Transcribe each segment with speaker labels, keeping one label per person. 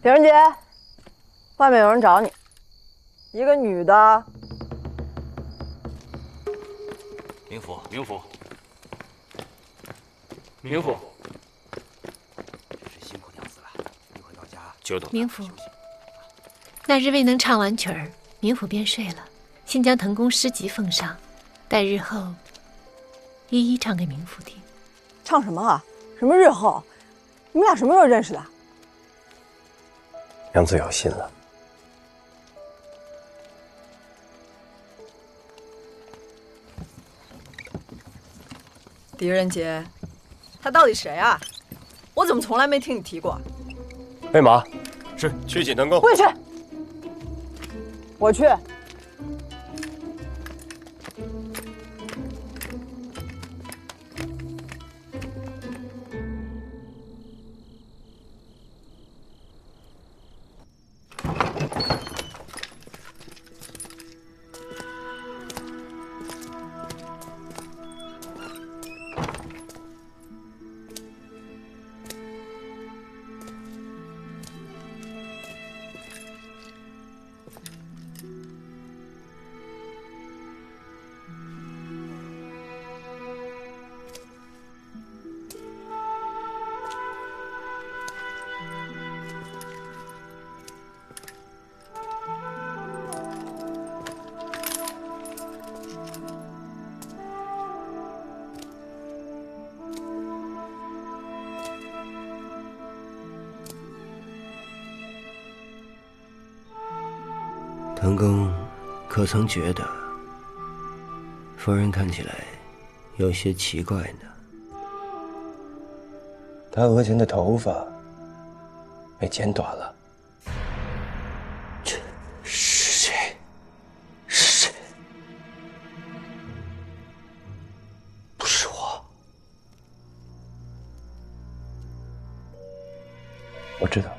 Speaker 1: 狄仁杰，外面有人找你，一个女的。
Speaker 2: 明府，明府，明府，
Speaker 3: 真是辛苦娘子了。一回到家，
Speaker 2: 久等了。
Speaker 4: 明府，那日未能唱完曲儿，明府便睡了。先将腾宫诗集奉上，待日后一一唱给明府听。
Speaker 1: 唱什么啊？什么日后？你们俩什么时候认识的？
Speaker 5: 娘子有心了。
Speaker 1: 狄仁杰，他到底谁啊？我怎么从来没听你提过？
Speaker 5: 备马，
Speaker 2: 是，
Speaker 5: 去锦腾宫。
Speaker 1: 不许去！我去。
Speaker 6: 腾公可曾觉得夫人看起来有些奇怪呢？
Speaker 5: 她额前的头发被剪短了。
Speaker 6: 这是谁？是谁？不是我。
Speaker 5: 我知道。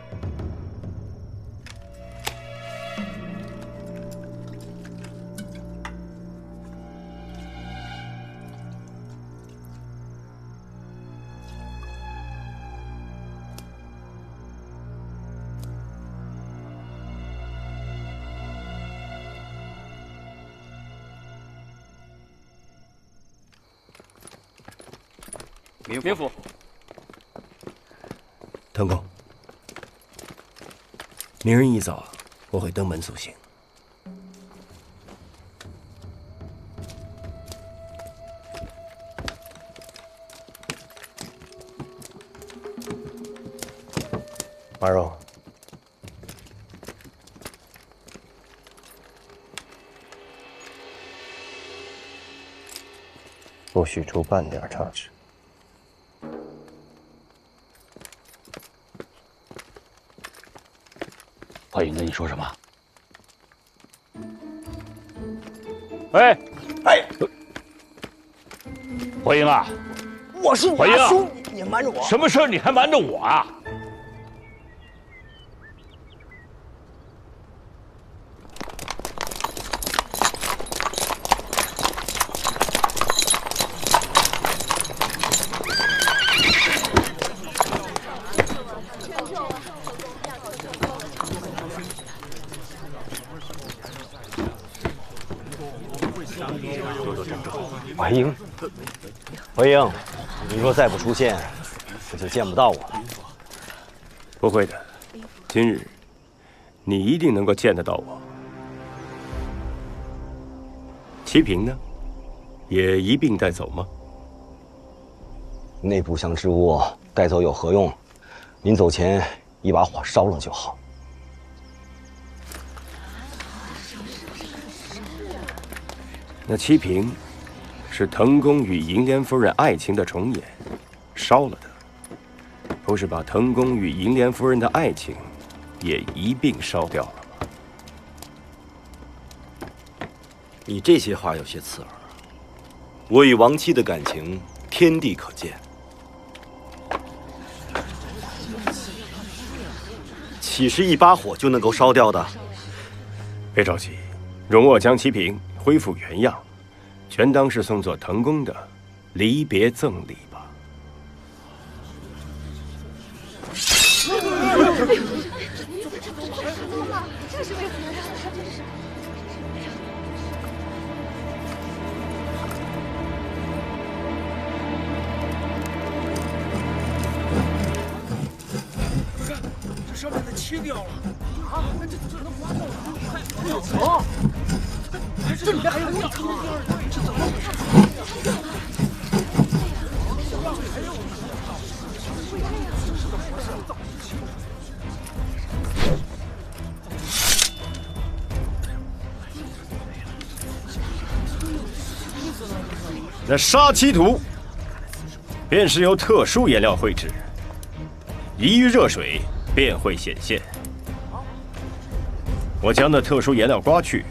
Speaker 2: 明府，
Speaker 6: 腾公，明日一早我会登门送行。
Speaker 5: 马荣，不许出半点差池。
Speaker 2: 怀云跟你说什么？哎，怀英啊，
Speaker 3: 我是你大叔，你瞒着我？
Speaker 2: 什么事儿你还瞒着我啊？
Speaker 3: 怀英，怀英，你若再不出现，我就见不到我了。
Speaker 5: 不会的，今日你一定能够见得到我。齐平呢，也一并带走吗？
Speaker 3: 那部香之物带走有何用？临走前一把火烧了就好。
Speaker 5: 那齐平是腾公与银莲夫人爱情的重演，烧了的，不是把腾公与银莲夫人的爱情也一并烧掉了吗？
Speaker 3: 你这些话有些刺耳。我与亡妻的感情，天地可见。岂是一把火就能够烧掉的？
Speaker 5: 别着急，容我将齐平恢复原样，全当是送作腾公的离别赠礼吧。
Speaker 7: 上面的漆掉了。啊，这能划掉了？快走！这里面还有一层，这怎么回事？
Speaker 5: 那杀漆图，便是由特殊颜料绘制，一遇热水便会显现。我将那特殊颜料刮去，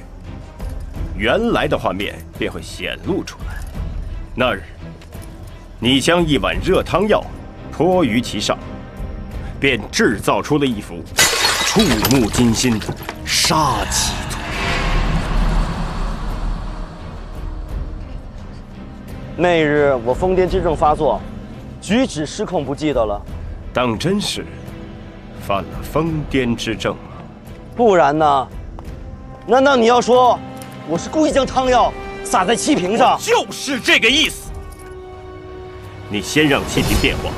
Speaker 5: 原来的画面便会显露出来。那日，你将一碗热汤药泼于其上，便制造出了一幅触目惊心的杀漆图。
Speaker 3: 那日我疯癫之症发作，举止失控，不记得了。
Speaker 5: 当真是犯了疯癫之症吗？
Speaker 3: 不然呢？难道你要说我是故意将汤药洒在漆瓶上？
Speaker 5: 就是这个意思。你先让漆瓶变化，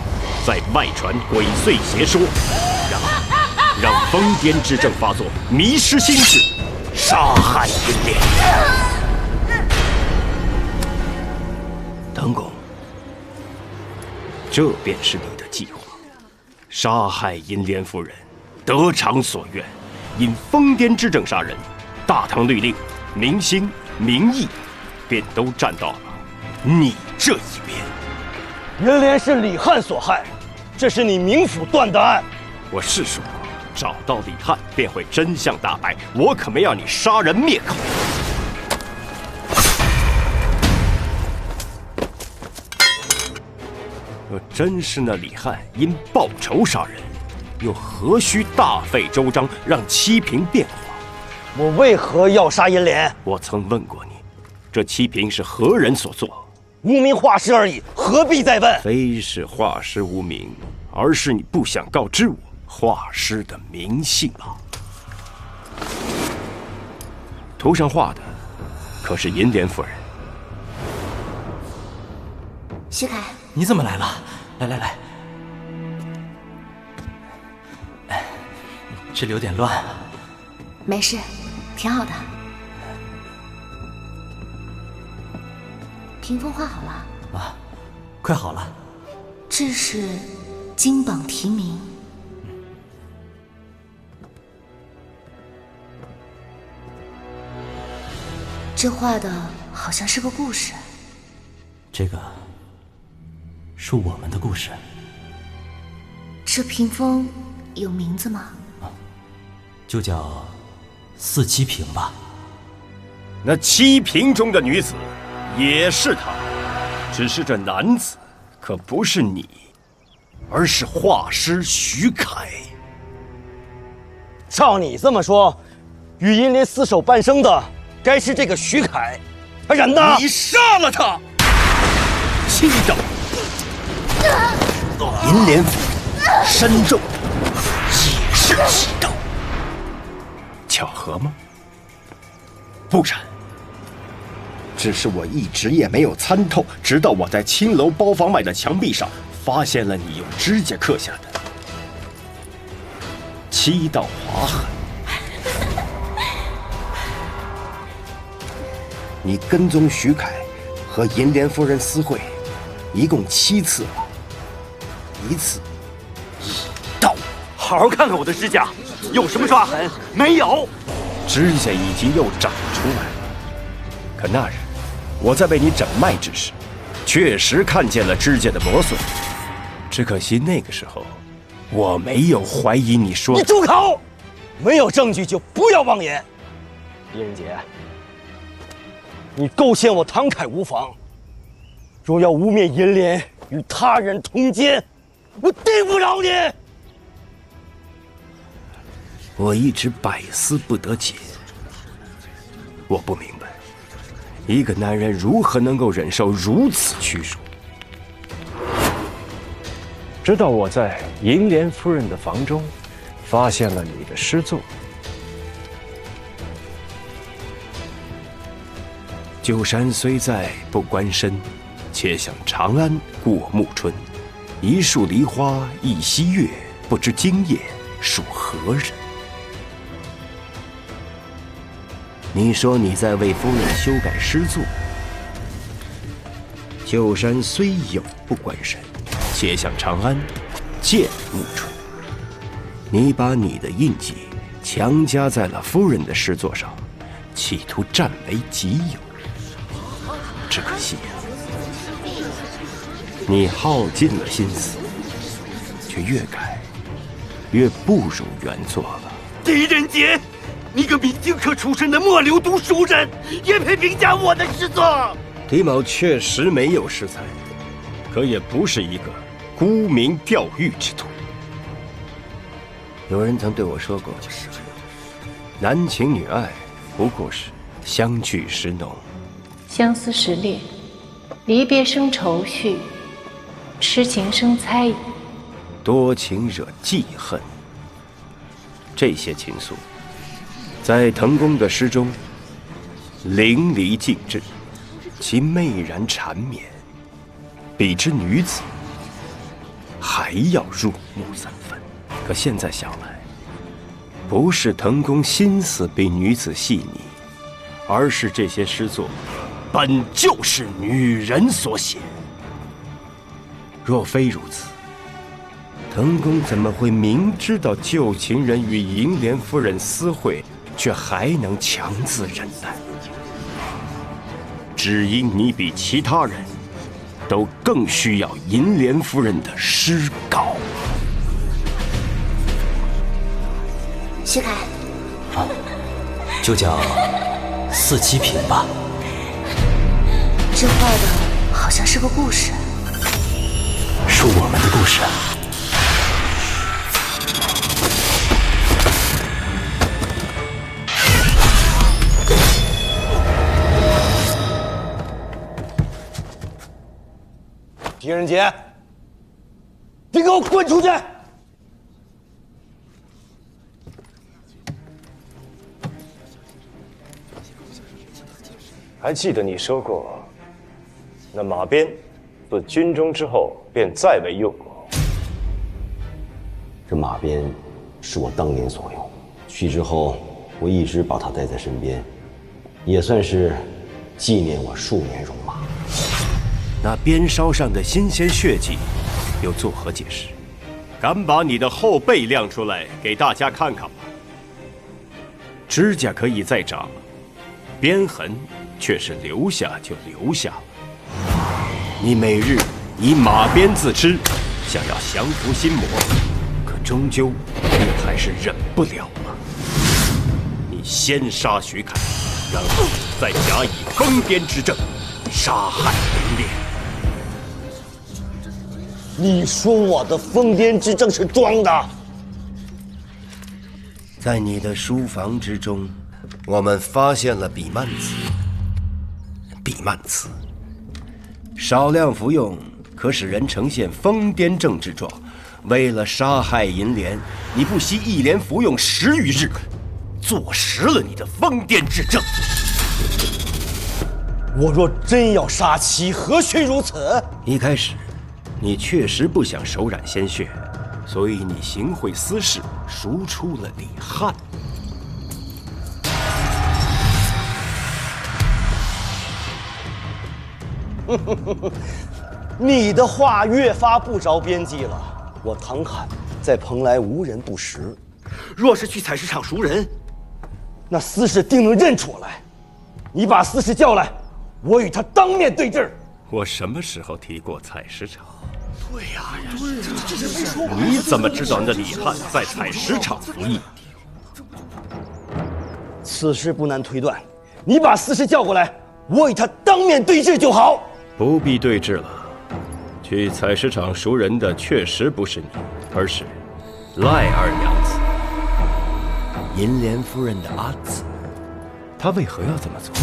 Speaker 5: 再外传鬼祟邪说，让疯癫之症发作，迷失心智，杀害银莲。
Speaker 6: 腾公，
Speaker 5: 这便是你的计划，杀害银莲夫人，得偿所愿。因疯癫之症杀人，大唐律令、民心、民意，便都站到了你这一边。
Speaker 3: 银莲是李翰所害，这是你冥府断的案。
Speaker 5: 我是说，找到李翰，便会真相大白。我可没让你杀人灭口。若真是那李翰因报仇杀人，又何须大费周章让漆瓶变化？
Speaker 3: 我为何要杀银莲？
Speaker 5: 我曾问过你，这漆瓶是何人所做？
Speaker 3: 无名画师而已，何必再问？
Speaker 5: 非是画师无名，而是你不想告知我画师的名姓啊！图上画的可是银莲夫人。
Speaker 8: 徐凯，
Speaker 7: 你怎么来了？来，这里有点乱。
Speaker 8: 没事，挺好的。屏风画好了
Speaker 7: 啊，快好了。
Speaker 8: 这是金榜题名。这画的好像是个故事。
Speaker 7: 这个是我们的故事。
Speaker 8: 这屏风有名字吗？
Speaker 7: 就叫四七屏吧。
Speaker 5: 那七屏中的女子也是她，只是这男子可不是你，而是画师徐凯。
Speaker 3: 照你这么说，与银莲厮守半生的该是这个徐凯，他人呢？
Speaker 5: 你杀了他！七刀，银莲府身中也是七刀，巧合吗？不然，只是我一直也没有参透，直到我在青楼包房外的墙壁上发现了你用指甲刻下的7道划痕。你跟踪徐凯和银莲夫人私会，一共7次了，一次1刀。
Speaker 3: 好好看看我的指甲，有什么抓痕？没有。
Speaker 5: 指甲已经又长出来了。可那日我在为你诊脉之时，确实看见了指甲的磨损。只可惜那个时候我没有怀疑你说。
Speaker 3: 你住口！没有证据就不要妄言。狄仁杰，你构陷我唐凯无妨，若要污蔑银莲与他人通奸，我定不饶你。
Speaker 5: 我一直百思不得解，我不明白，一个男人如何能够忍受如此屈辱。直到我在银莲夫人的房中，发现了你的诗作。旧山虽在不关身，且向长安过暮春。一树梨花一溪月，不知今夜属何人？你说你在为夫人修改诗作，旧山虽有不关身，且向长安见暮春。你把你的印记强加在了夫人的诗作上，企图占为己有。只可惜呀，你耗尽了心思，却越改越不如原作了。
Speaker 3: 狄仁杰，你个明经科出身的末流读书人，也配评价我的诗作？
Speaker 5: 狄某确实没有诗才，可也不是一个沽名钓誉之徒。有人曾对我说过，男情女爱不过是相聚时浓，
Speaker 4: 相思时烈，离别生愁绪，痴情生猜疑，
Speaker 5: 多情惹记恨。这些情愫，在滕公的诗中淋漓尽致，其媚然缠绵，比之女子还要入木三分。可现在想来，不是滕公心思比女子细腻，而是这些诗作本就是女人所写。若非如此，滕公怎么会明知道旧情人与银莲夫人私会，却还能强自忍耐？只因你比其他人都更需要银莲夫人的诗稿。
Speaker 8: 徐凯，
Speaker 6: 就叫四七品吧。
Speaker 8: 这画的好像是个故事。
Speaker 6: 是我们的故事。
Speaker 3: 狄仁杰，你给我滚出去！
Speaker 5: 还记得你说过，那马鞭自军中之后便再未用过。
Speaker 9: 这马鞭是我当年所用，去之后我一直把它带在身边，也算是纪念我数年戎马。
Speaker 5: 那鞭梢上的新鲜血迹，又作何解释？敢把你的后背亮出来给大家看看吧。指甲可以再长，鞭痕却是留下就留下了。你每日以马鞭自知，想要降服心魔，可终究你还是忍不了了。你先杀徐凯，然后再假以疯癫之政，杀害银莲。
Speaker 3: 你说我的疯癫之政是装的？
Speaker 5: 在你的书房之中，我们发现了比曼词。比曼词少量服用，可使人呈现疯癫症之状。为了杀害银莲，你不惜一连服用10余日，坐实了你的疯癫之症。
Speaker 3: 我若真要杀妻，何须如此？
Speaker 5: 一开始，你确实不想手染鲜血，所以你行贿私事，赎出了李翰。
Speaker 3: 你的话越发不着边际了。我唐侃在蓬莱无人不识，若是去采石场赎人，那司事定能认出我来。你把司事叫来，我与他当面对质。
Speaker 5: 我什么时候提过采石场？
Speaker 3: 对呀，
Speaker 5: 你怎么知道那李翰在采石场服役？
Speaker 3: 此事不难推断。你把司事叫过来，我与他当面对质就好。
Speaker 5: 不必对质了。去采石场赎人的确实不是你，而是赖二娘子，银莲夫人的阿姊。她为何要这么做？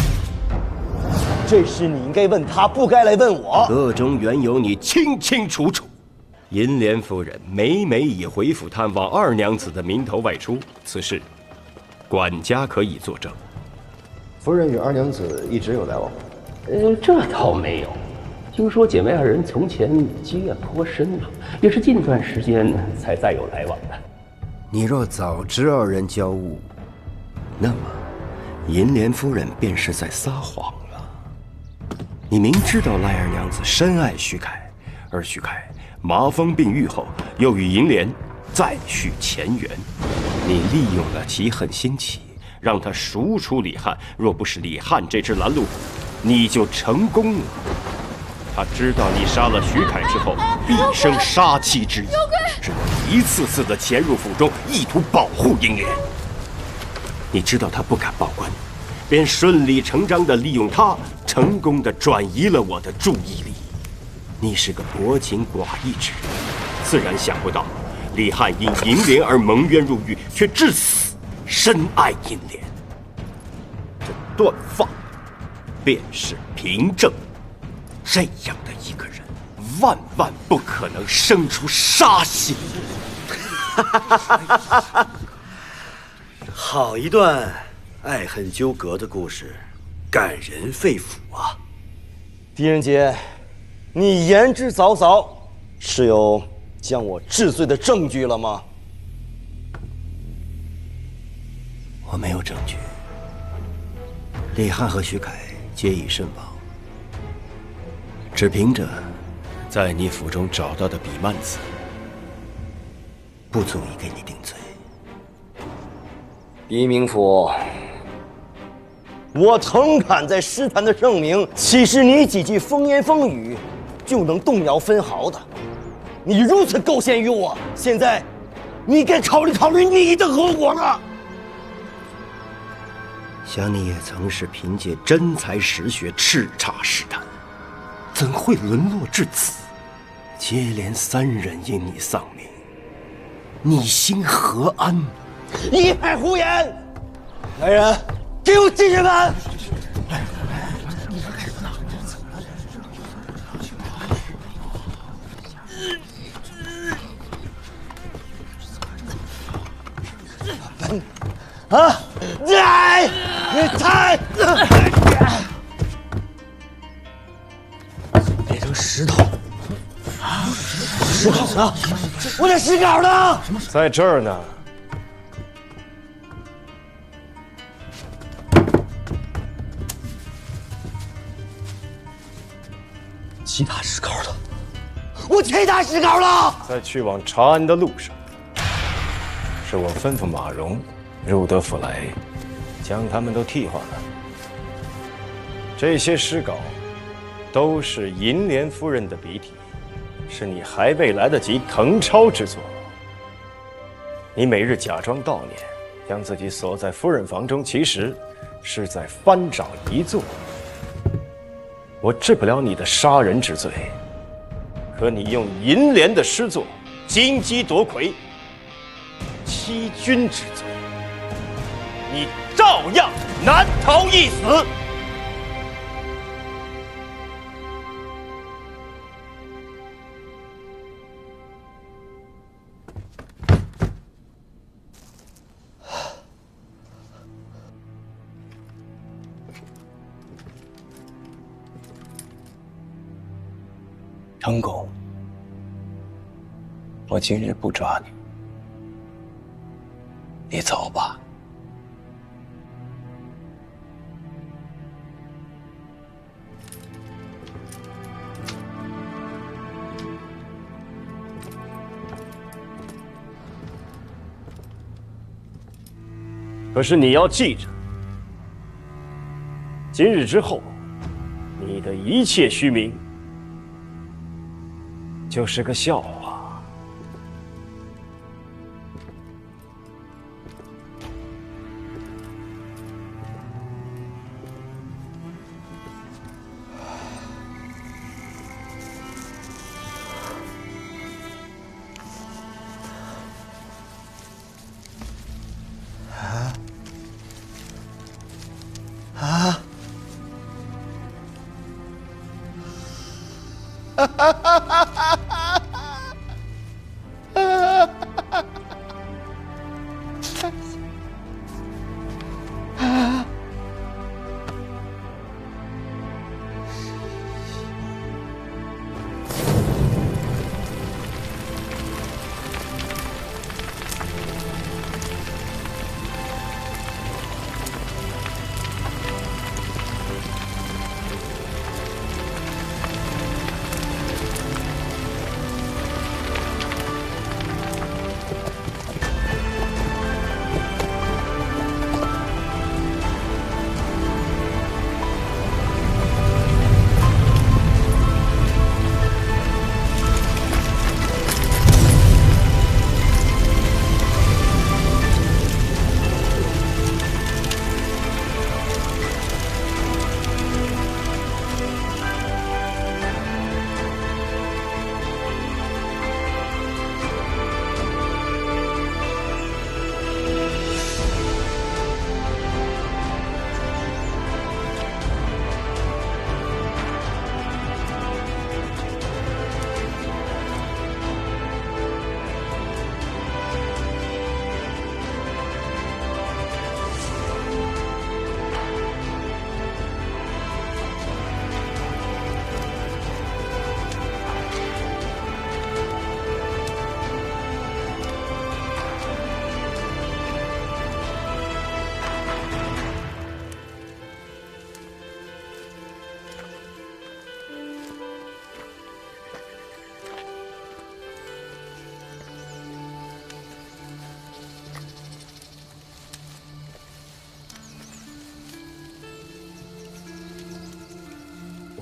Speaker 3: 这事你应该问他，不该来问我。
Speaker 5: 个中缘由你清清楚楚。银莲夫人每每以回府探望二娘子的名头外出，此事管家可以作证。
Speaker 9: 夫人与二娘子一直有来往吗？
Speaker 6: 这倒没有。听说姐妹二人从前积怨颇深啊，也是近段时间才再有来往的。
Speaker 5: 你若早知二人交恶，那么银莲夫人便是在撒谎了。你明知道赖二娘子深爱徐凯，而徐凯麻风病愈后又与银莲再续前缘，你利用了其恨心起，让他赎出李翰。若不是李翰这只拦路虎，你就成功了。他知道你杀了徐凯之后，必生杀妻之意，只能一次次的潜入府中，意图保护银莲。你知道他不敢报官，便顺理成章的利用他，成功的转移了我的注意力。你是个薄情寡义之人，自然想不到李翰因银莲而蒙冤入狱，却至死深爱银莲。这断发便是凭证。这样的一个人，万万不可能生出杀心。
Speaker 3: 好一段爱恨纠葛的故事，感人肺腑啊！狄仁杰，你言之凿凿，是有将我治罪的证据了吗？
Speaker 5: 我没有证据。李翰和徐凯皆已身亡。只凭着在你府中找到的笔蔓子，不足以给你定罪。
Speaker 3: 狄明府，我诚恳在诗坛的盛名，岂是你几句风言风语就能动摇分毫的？你如此构陷于我，现在你该考虑考虑你的后果了。
Speaker 5: 想你也曾是凭借真才实学叱咤诗坛，怎会沦落至此？接连3人因你丧命，你心何安？
Speaker 3: 一派胡言！来人，给我进去看！啊！太！变成石头！石稿呢？我的石稿呢？
Speaker 10: 在这儿呢。
Speaker 3: 其他石稿了？我其他石稿了？
Speaker 10: 在去往长安的路上，是我吩咐马融入得府来，将他们都替换了。这些诗稿都是银莲夫人的笔体，是你还未来得及誊抄之作。你每日假装悼念，将自己锁在夫人房中，其实是在翻找遗作。我治不了你的杀人之罪，可你用银莲的诗作金鸡夺魁、欺君之罪，你照样难逃一死。
Speaker 11: 成公，我今日不抓你，你走吧。
Speaker 10: 可是你要记着，今日之后，你的一切虚名就是个笑话。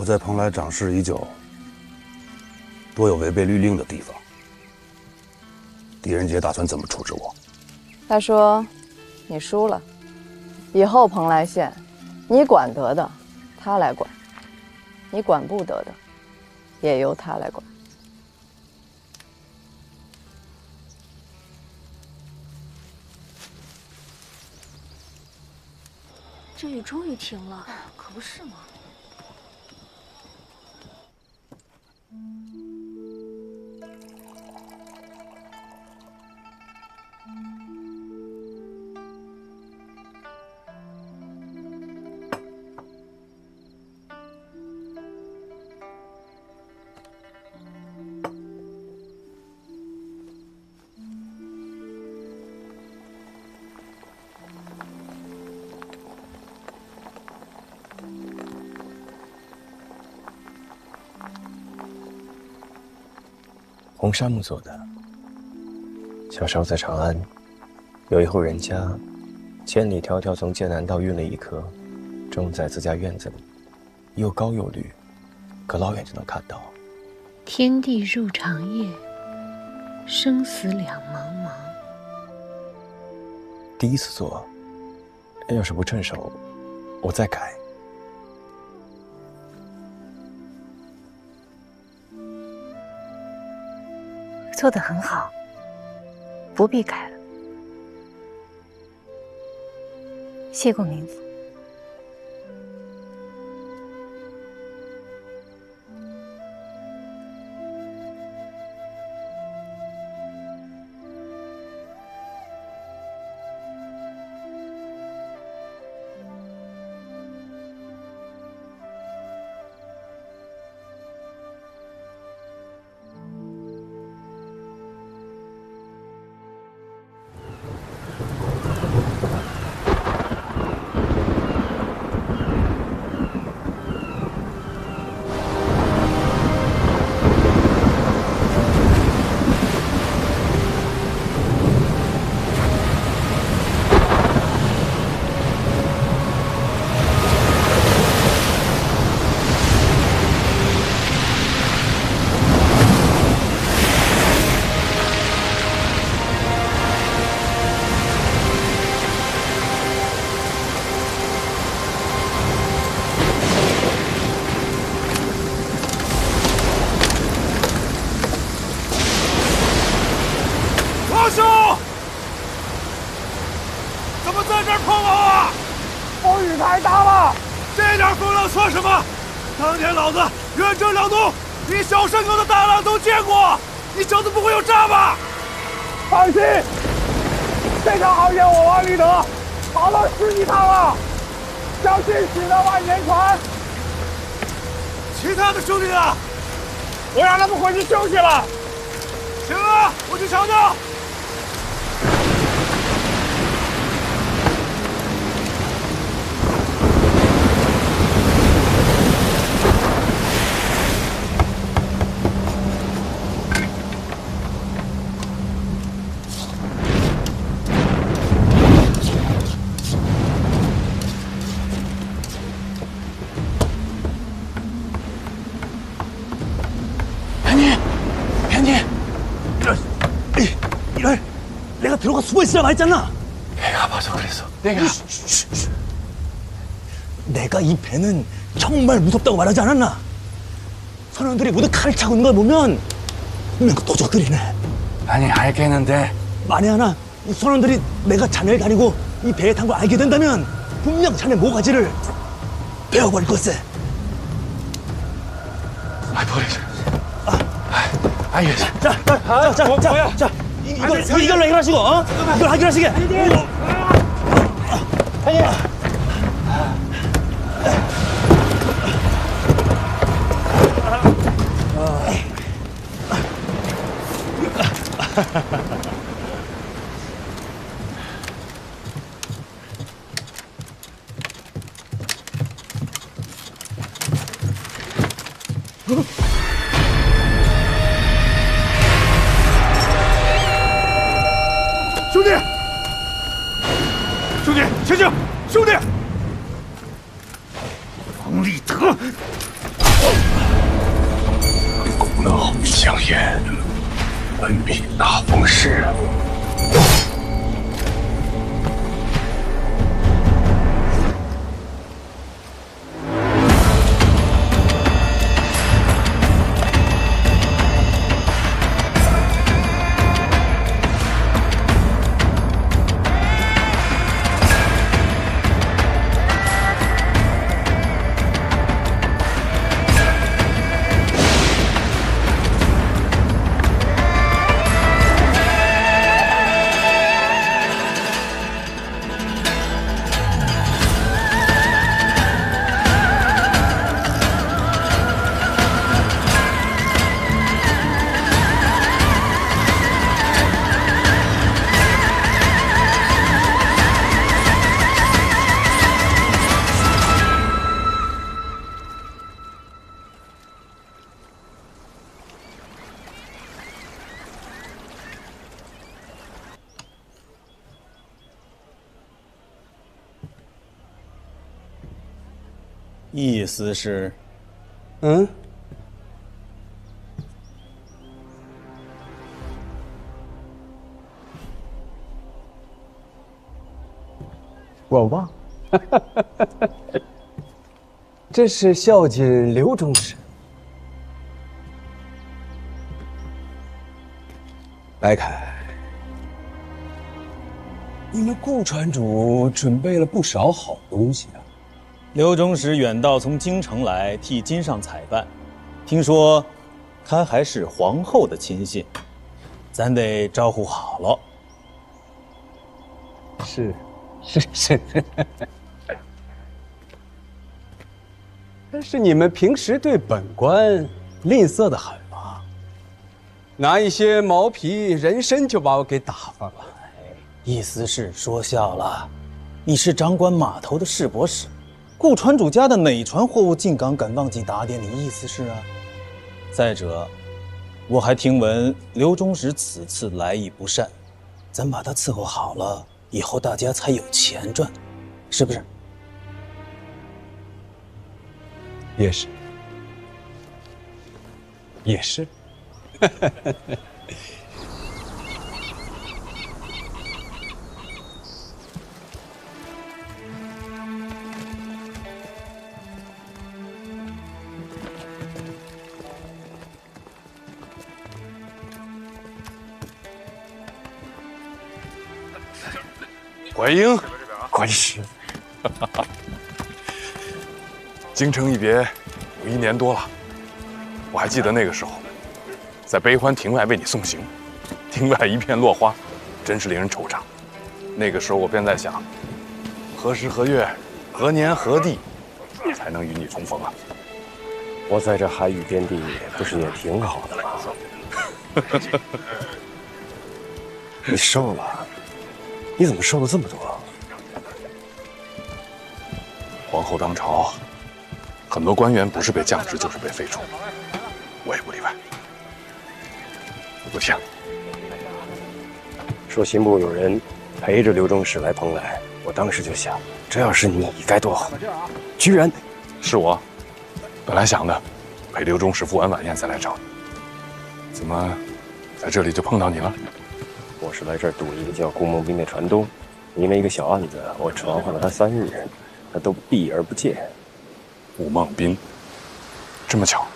Speaker 12: 我在蓬莱长事已久，多有违背律令的地方。狄仁杰打算怎么处置我？
Speaker 1: 他说：“你输了，以后蓬莱县，你管得的，他来管；你管不得的，也由他来管。”
Speaker 8: 这雨终于停了，可不是吗？
Speaker 5: 红杉木做的。小时候在长安，有一户人家，千里迢迢从剑南道运了一棵，种在自家院子里，又高又绿，隔老远就能看到。
Speaker 4: 天地入长夜，生死两茫茫。
Speaker 5: 第一次做，要是不趁手，我再改。
Speaker 4: 做得很好，不必改了。谢过冥府。
Speaker 7: 王兄，怎么在这儿碰我啊？风雨太大了，这点风浪算什么？当年老子远征辽东，比小山沟的大浪都见过，你小子不会有诈吧？放心，这条好业我王立德跑了10几趟了，小心驶得万年船。其他的兄弟呢？我让他们回去休息了。行啊，我去瞧瞧。
Speaker 3: 내가 들어가 숨어 있으라 말했잖아.
Speaker 5: 배가 봐서 그랬어.
Speaker 3: 내가 이 배는 정말 무섭다고 말하지 않았나? 선원들이 모두 칼을 차고 있는 걸 보면 분명 그 도적들이네.
Speaker 11: 아니 알겠는데
Speaker 3: 만에 하나 이 선원들이 내가 자네를 다니고 이 배에 탄 걸 알게 된다면 분명 자네 모가지를 베어버릴 걸세.
Speaker 11: 아 버리자. 알겠어.
Speaker 3: 자, 이걸로 해결하시고, 이걸 해결하시게.
Speaker 7: 兄弟，醒醒！兄弟，王立德，
Speaker 11: 古脑香烟，文笔大风势。
Speaker 13: 意思是，
Speaker 14: 我忘，这是孝敬刘中士。白凯，你们顾传主准备了不少好东西啊。
Speaker 13: 刘中使远道从京城来替金上采办，听说他还是皇后的亲信，咱得招呼好了。
Speaker 14: 是。但是你们平时对本官吝啬的很嘛，拿一些毛皮人参就把我给打发了。
Speaker 13: 意思是说笑了，你是掌管码头的市舶使。顾船主家的哪船货物进港，敢忘记打点？你意思是啊？再者，我还听闻刘中使此次来意不善，咱把他伺候好了，以后大家才有钱赚，是不是？
Speaker 14: 也是，也是。
Speaker 11: 怀英，怀师，京城一别有1年多了，我还记得那个时候，在悲欢亭外为你送行，亭外一片落花，真是令人惆怅。那个时候我便在想，何时何月何年何地，才能与你重逢啊？
Speaker 5: 我在这海域边地不是也挺好的吗？你瘦了。你怎么瘦了这么多？
Speaker 11: 皇后当朝，很多官员不是被降职，就是被废除，我也不例外。不听。
Speaker 5: 说刑部有人陪着刘中使来蓬莱，我当时就想，这要是你该多好。居然
Speaker 11: 是我，本来想的，陪刘中使赴完晚宴再来找你，怎么在这里就碰到你了？
Speaker 5: 我是来这儿堵一个叫顾梦斌的船东，因为一个小案子，我传唤了他3日，他都避而不见。
Speaker 11: 顾梦斌，这么巧，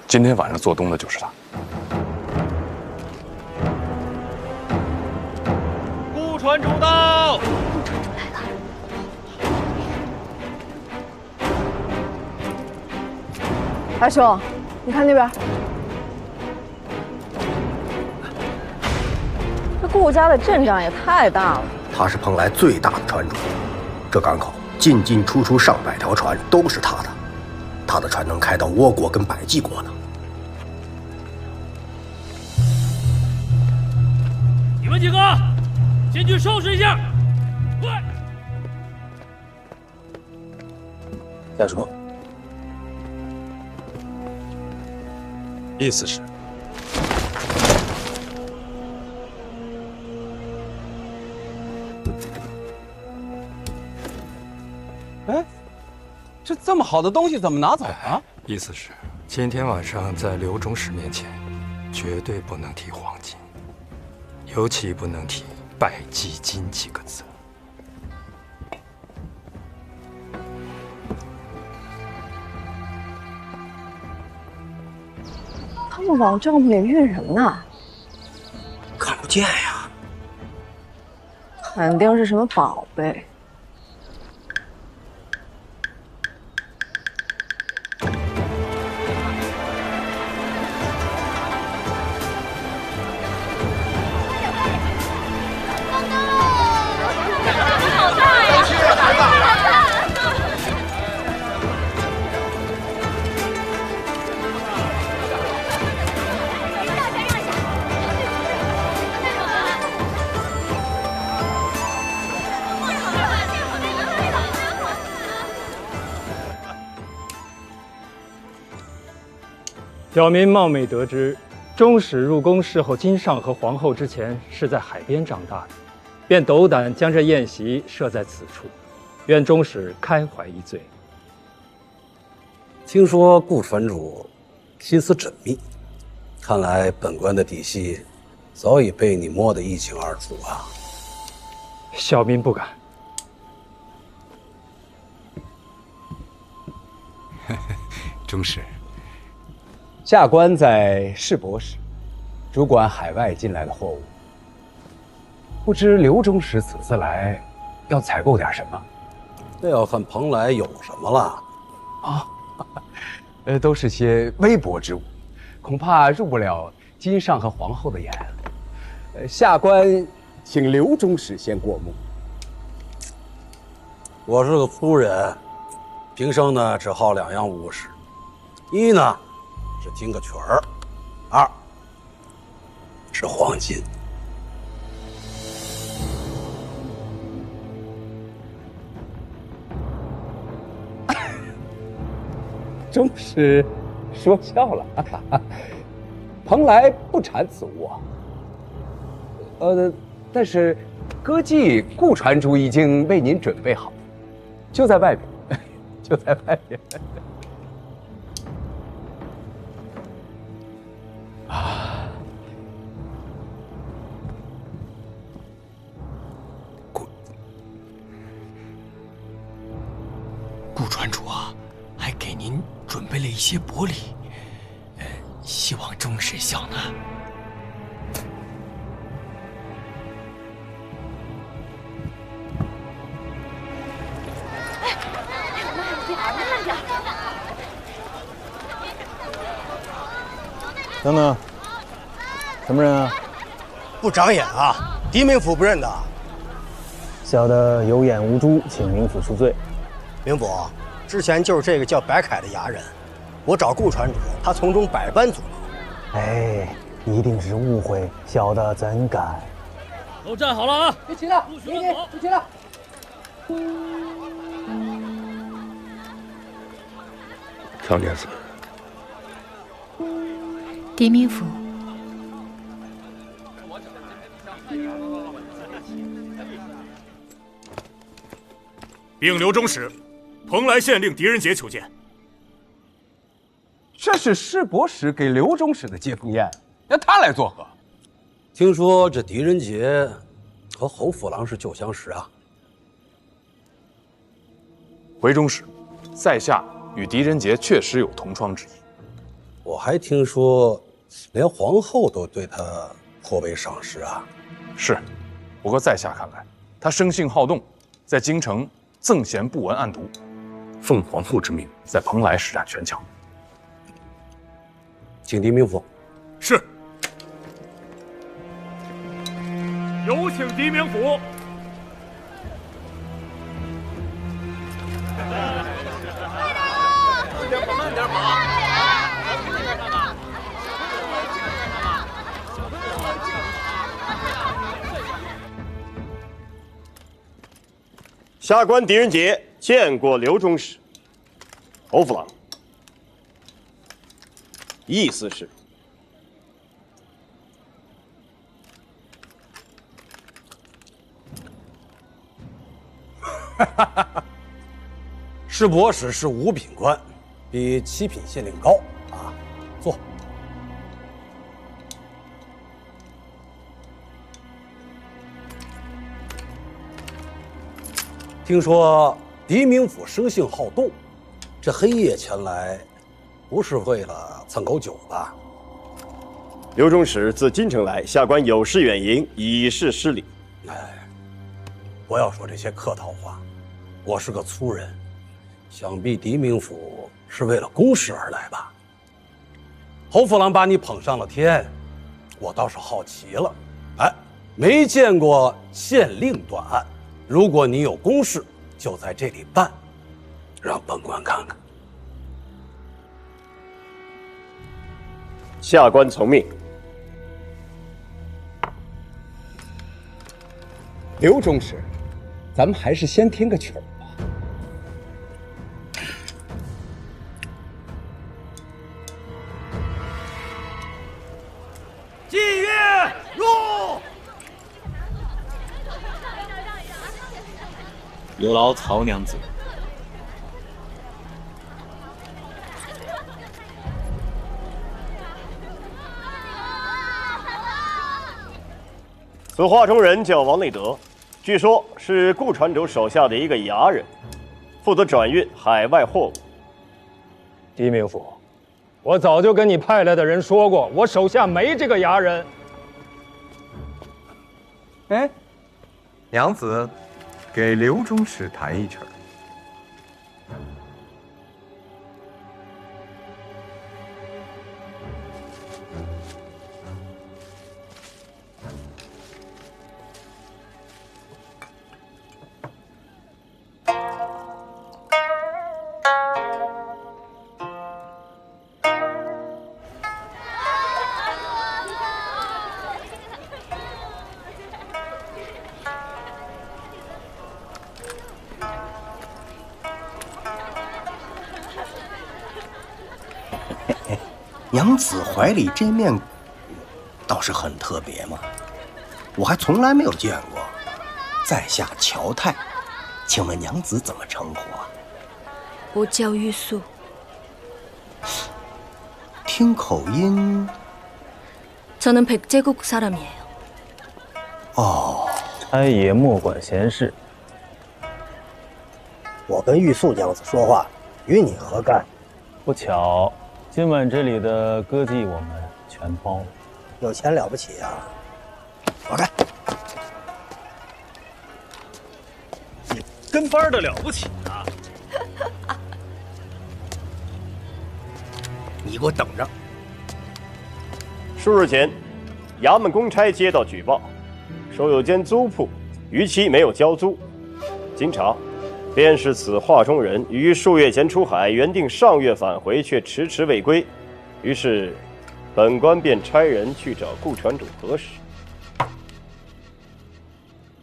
Speaker 11: 今天晚上做东的就是他。
Speaker 2: 顾船主到。
Speaker 1: 二兄，你看那边。顾家的阵仗也太大了。
Speaker 6: 他是蓬莱最大的船主，这港口进进出出上百条船都是他的，他的船能开到倭国跟百济国呢。
Speaker 2: 你们几个进去收拾一下。快！
Speaker 12: 下说，意思是。
Speaker 14: 哎，这么好的东西怎么拿走了？
Speaker 15: 意思是，今天晚上在刘忠实面前，绝对不能提黄金，尤其不能提拜祭金几个字。
Speaker 1: 他们往帐篷里运什么呢？
Speaker 6: 看不见呀。
Speaker 1: 肯定是什么宝贝。
Speaker 16: 小民冒昧得知，忠使入宫侍候金上和皇后之前是在海边长大的，便斗胆将这宴席设在此处，愿忠使开怀一醉。
Speaker 12: 听说顾传主心思缜密，看来本官的底细早已被你摸得一清二楚啊。
Speaker 16: 小民不敢。
Speaker 15: 忠使。
Speaker 14: 下官在市舶使，主管海外进来的货物。不知刘忠使此次来，要采购点什么？
Speaker 12: 那要看蓬莱有什么了。
Speaker 14: 啊，都是些微薄之物，恐怕入不了金上和皇后的眼。下官请刘忠使先过目。
Speaker 12: 我是个粗人，平生呢只好2样物事：一呢是听个曲儿，2是黄金。
Speaker 14: 忠使说笑了，蓬莱不产此物。但是歌妓顾传主已经为您准备好，就在外面，就在外面。
Speaker 15: 顾传主啊，还给您准备了一些薄礼，希望忠使笑纳。
Speaker 13: 等等，什么人啊？
Speaker 3: 不长眼啊！狄明府不认得。
Speaker 13: 小的有眼无珠，请明府恕罪。
Speaker 3: 明府，之前就是这个叫白凯的衙人，我找顾传主，他从中百般阻挠。
Speaker 13: 哎，一定是误会，小的怎敢？
Speaker 2: 都站好了啊！
Speaker 14: 别急了，不急了。
Speaker 5: 康殿子，
Speaker 4: 狄明府，
Speaker 7: 并刘忠使，蓬莱县令狄仁杰求见。
Speaker 14: 这是市舶使给刘忠使的接风宴，让他来作何？
Speaker 12: 听说这狄仁杰和侯府郎是旧相识啊。
Speaker 11: 回忠使，在下与狄仁杰确实有同窗之谊。
Speaker 12: 我还听说，连皇后都对他颇为赏识啊。
Speaker 11: 是，不过在下看来，他生性好动，在京城赠贤不闻暗读，奉皇后之命，在蓬莱施展权巧。
Speaker 12: 请狄明府。
Speaker 7: 是。有请狄明府。慢点跑。
Speaker 17: 下官狄仁杰见过刘忠使。侯府郎，意思是？
Speaker 12: 市舶使是五品官，比七品县令高啊。坐。听说狄明府生性好动，这黑夜前来，不是为了蹭口酒吧？
Speaker 17: 刘中使自京城来，下官有事远迎，以示失礼。
Speaker 12: 不要说这些客套话，我是个粗人，想必狄明府是为了公事而来吧？侯府郎把你捧上了天，我倒是好奇了。哎，没见过县令断案，如果你有公事，就在这里办，让本官看看。
Speaker 17: 下官从命。
Speaker 14: 刘中使，咱们还是先听个曲儿吧。
Speaker 7: 霁月入。
Speaker 18: 有劳曹娘子。
Speaker 17: 此画中人叫王内德，据说是顾传主手下的一个衙人，负责转运海外货物。
Speaker 16: 狄明府，我早就跟你派来的人说过，我手下没这个衙人。
Speaker 15: 哎，娘子，给刘中使弹一曲儿。
Speaker 6: 娘子怀里这面鼓倒是很特别嘛，我还从来没有见过。在下乔泰，请问娘子怎么称呼啊？
Speaker 8: 我叫玉素。
Speaker 6: 听口音，
Speaker 8: 저는 백제국 사람이에요.
Speaker 13: 哦，差爷莫管闲事。
Speaker 19: 我跟玉素娘子说话，与你何干？
Speaker 13: 不巧，今晚这里的歌妓我们全包了。
Speaker 19: 有钱了不起啊！
Speaker 6: 我干！
Speaker 7: 你跟班的了不起啊！
Speaker 6: 你给我等着！
Speaker 17: 数日前，衙门公差接到举报，说有间租铺逾期没有交租。经查，便是此画中人于数月前出海，原定上月返回，却迟迟未归。于是，本官便差人去找顾传主核实。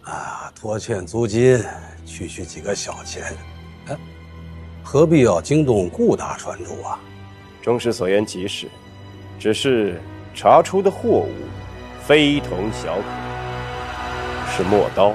Speaker 12: 啊，拖欠租金，区区几个小钱，哎，何必要惊动顾大船主啊？
Speaker 17: 中使所言极是，只是查出的货物非同小可，是陌刀。